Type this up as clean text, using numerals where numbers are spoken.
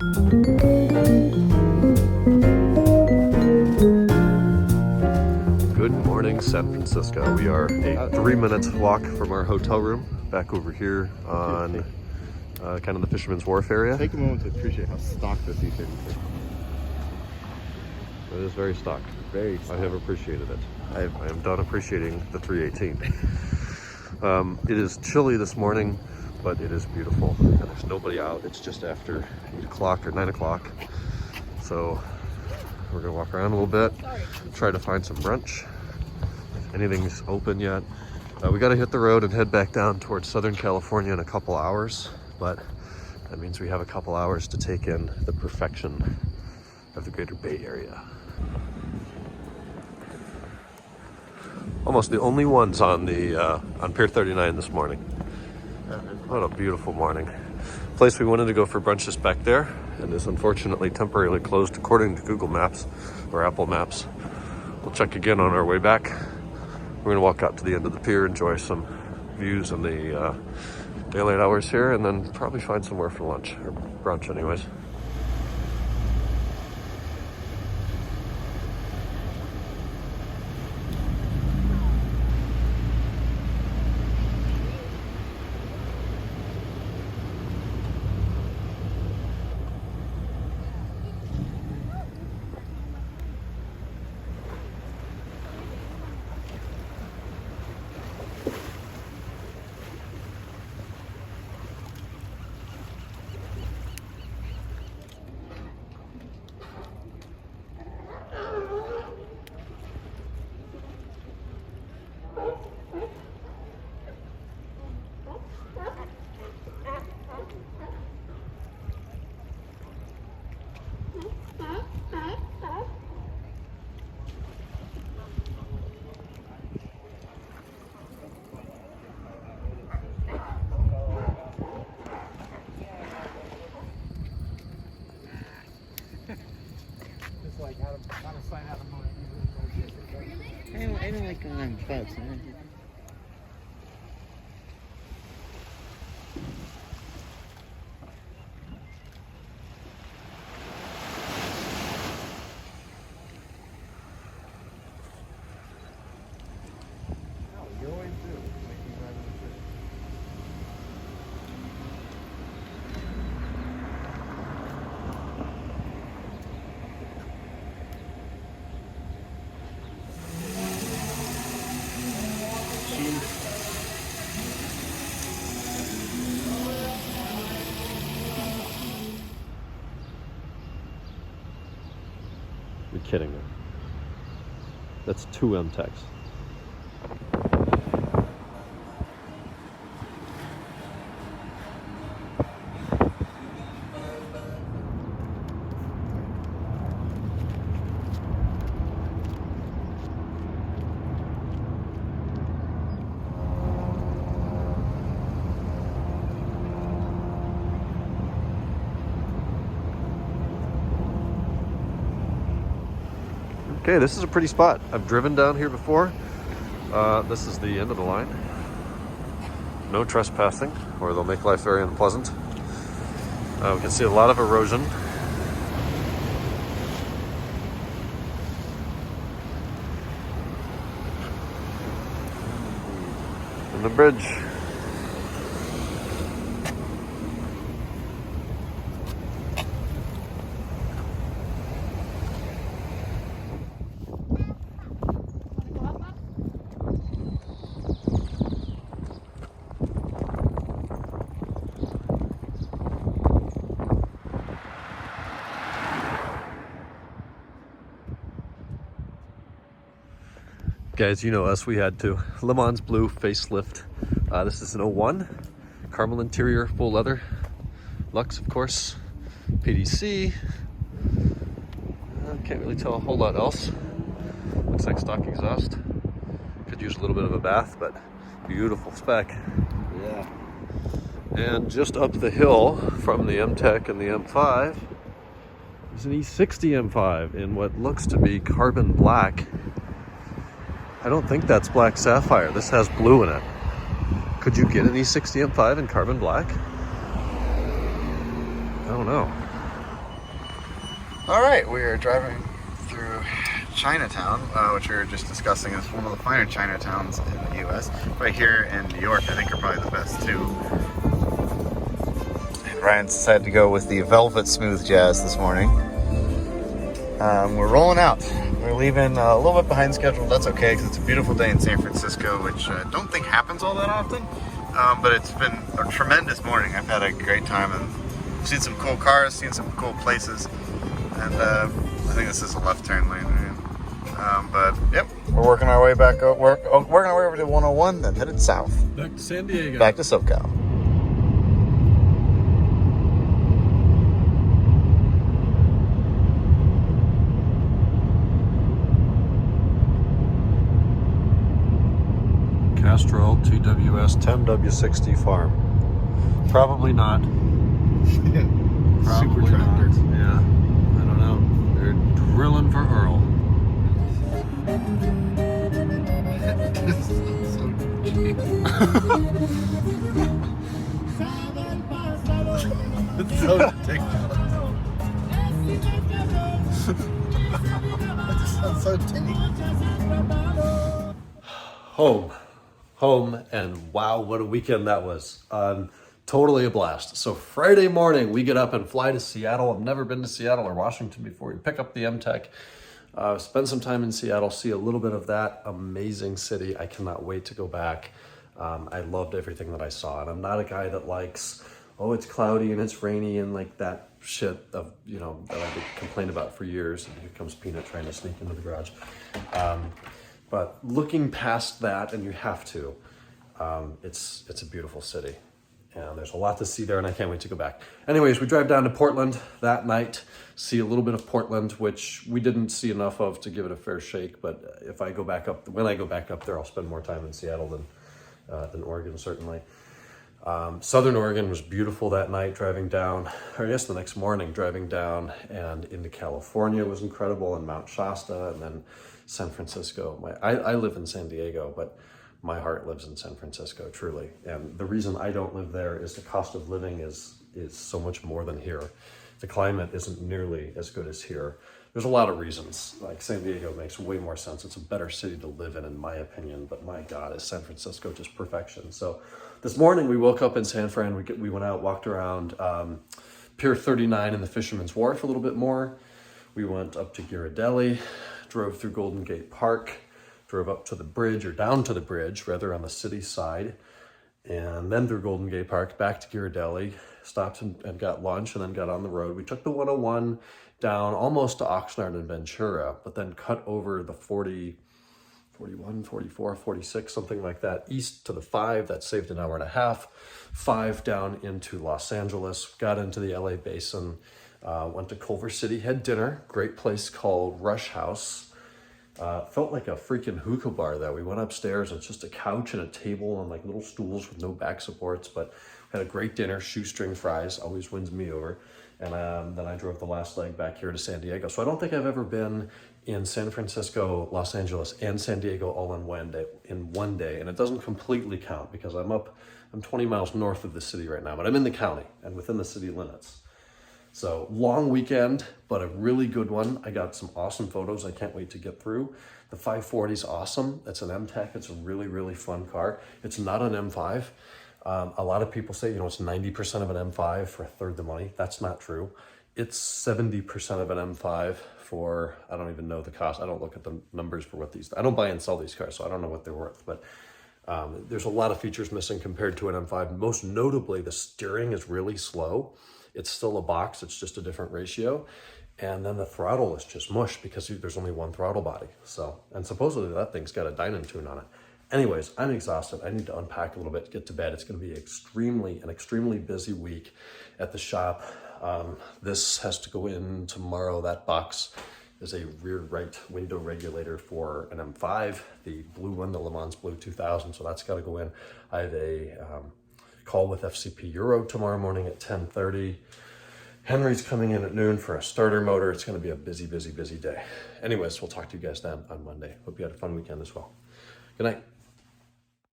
Good morning, San Francisco. We are a 3-minute walk from our hotel room back over here on kind of the Fisherman's Wharf area. Take a moment to appreciate how stocked this E32 is. It is very stocked. Very stocked. I have appreciated it. I am done appreciating the 318. It is chilly this morning, but it is beautiful. And there's nobody out. It's just after 8 o'clock or 9 o'clock. So we're gonna walk around a little bit, try to find some brunch. If anything's open yet. We gotta hit the road and head back down towards Southern California in a couple hours, but that means we have a couple hours to take in the perfection of the Greater Bay Area. Almost the only ones on Pier 39 this morning. What a beautiful morning. Place we wanted to go for brunch is back there and is unfortunately temporarily closed according to Google Maps or Apple Maps. We'll check again on our way back. We're gonna walk out to the end of the pier, enjoy some views in the daylight hours here, and then probably find somewhere for lunch, or brunch anyways. I don't like going on boats. You're kidding me. That's 2 MTECs. Okay, this is a pretty spot. I've driven down here before. This is the end of the line. No trespassing, or they'll make life very unpleasant. We can see a lot of erosion. And the bridge. Guys, you know us, we had to. Le Mans Blue facelift. This is an 01, caramel interior, full leather. Lux, of course, PDC. Can't really tell a whole lot else. Looks like stock exhaust. Could use a little bit of a bath, but beautiful spec. Yeah. And just up the hill from the MTEC and the M5 is an E60 M5 in what looks to be carbon black. I don't think that's black sapphire. This has blue in it. Could you get an E60 M5 in carbon black? I don't know. All right, we are driving through Chinatown, which we were just discussing is one of the finer Chinatowns in the U.S. Right here in New York, I think are probably the best too. And Ryan decided to go with the Velvet Smooth Jazz this morning. We're rolling out. We're leaving a little bit behind schedule. That's okay because it's a beautiful day in San Francisco, which I don't think happens all that often. But it's been a tremendous morning. I've had a great time and seen some cool cars, seen some cool places. And I think this is a left turn lane, right? But yep, we're working our way back. Working our way over to 101, then headed south. Back to San Diego. Back to SoCal. Castrol TWS 10W60 farm. Probably not. Probably Super tractor. not. Yeah. I don't know. They're drilling for Earl. It's so ridiculous. It sounds so tinny. Home, and wow, what a weekend that was. Totally a blast. So Friday morning, we get up and fly to Seattle. I've never been to Seattle or Washington before. We pick up the MTech, spend some time in Seattle, see a little bit of that amazing city. I cannot wait to go back. I loved everything that I saw, and I'm not a guy that likes, oh, it's cloudy and it's rainy and like that shit of, you know, that I've complained about for years. And here comes Peanut trying to sneak into the garage. But looking past that, and you have to, it's a beautiful city. And there's a lot to see there, and I can't wait to go back. Anyways, we drive down to Portland that night, see a little bit of Portland, which we didn't see enough of to give it a fair shake. But if I go back up, when I go back up there, I'll spend more time in Seattle than Oregon, certainly. Southern Oregon was beautiful that night, driving down, or I guess the next morning, driving down and into California was incredible, and Mount Shasta, and then San Francisco. I live in San Diego, but my heart lives in San Francisco, truly. And the reason I don't live there is the cost of living is so much more than here. The climate isn't nearly as good as here. There's a lot of reasons. Like San Diego makes way more sense. It's a better city to live in my opinion. But my God, is San Francisco just perfection. So this morning we woke up in San Fran. We went out, walked around Pier 39 and the Fisherman's Wharf a little bit more. We went up to Ghirardelli, drove through Golden Gate Park, drove up to the bridge, or down to the bridge, rather, on the city side, and then through Golden Gate Park, back to Ghirardelli, stopped and got lunch, and then got on the road. We took the 101 down almost to Oxnard and Ventura, but then cut over the 40, 41, 44, 46, something like that, east to the 5. That saved an hour and a half. 5 down into Los Angeles, got into the LA Basin, went to Culver City, had dinner, great place called Rush House. Felt like a freaking hookah bar though. We went upstairs, it's just a couch and a table and like little stools with no back supports, but had a great dinner, shoestring fries, always wins me over. And then I drove the last leg back here to San Diego. So I don't think I've ever been in San Francisco, Los Angeles, and San Diego all in one day. And it doesn't completely count because I'm 20 miles north of the city right now, but I'm in the county and within the city limits. So long weekend, but a really good one. I got some awesome photos I can't wait to get through. The 540 is awesome. It's an MTech. It's a really, really fun car. It's not an M5. A lot of people say, it's 90% of an M5 for a third the money. That's not true. It's 70% of an M5 for, I don't even know the cost. I don't look at the numbers for what I don't buy and sell these cars, so I don't know what they're worth. But there's a lot of features missing compared to an M5. Most notably, the steering is really slow. It's still a box, it's just a different ratio. And then the throttle is just mush because there's only one throttle body. So, and supposedly that thing's got a dyno tune on it. Anyways, I'm exhausted. I need to unpack a little bit, get to bed. It's gonna be an extremely busy week at the shop. This has to go in tomorrow. That box is a rear right window regulator for an M5, the blue one, the Le Mans Blue 2000, so that's gotta go in. I have a call with FCP Euro tomorrow morning at 10:30. Henry's coming in at noon for a starter motor. It's going to be a busy, busy, busy day. Anyways, we'll talk to you guys then on Monday. Hope you had a fun weekend as well. Good night.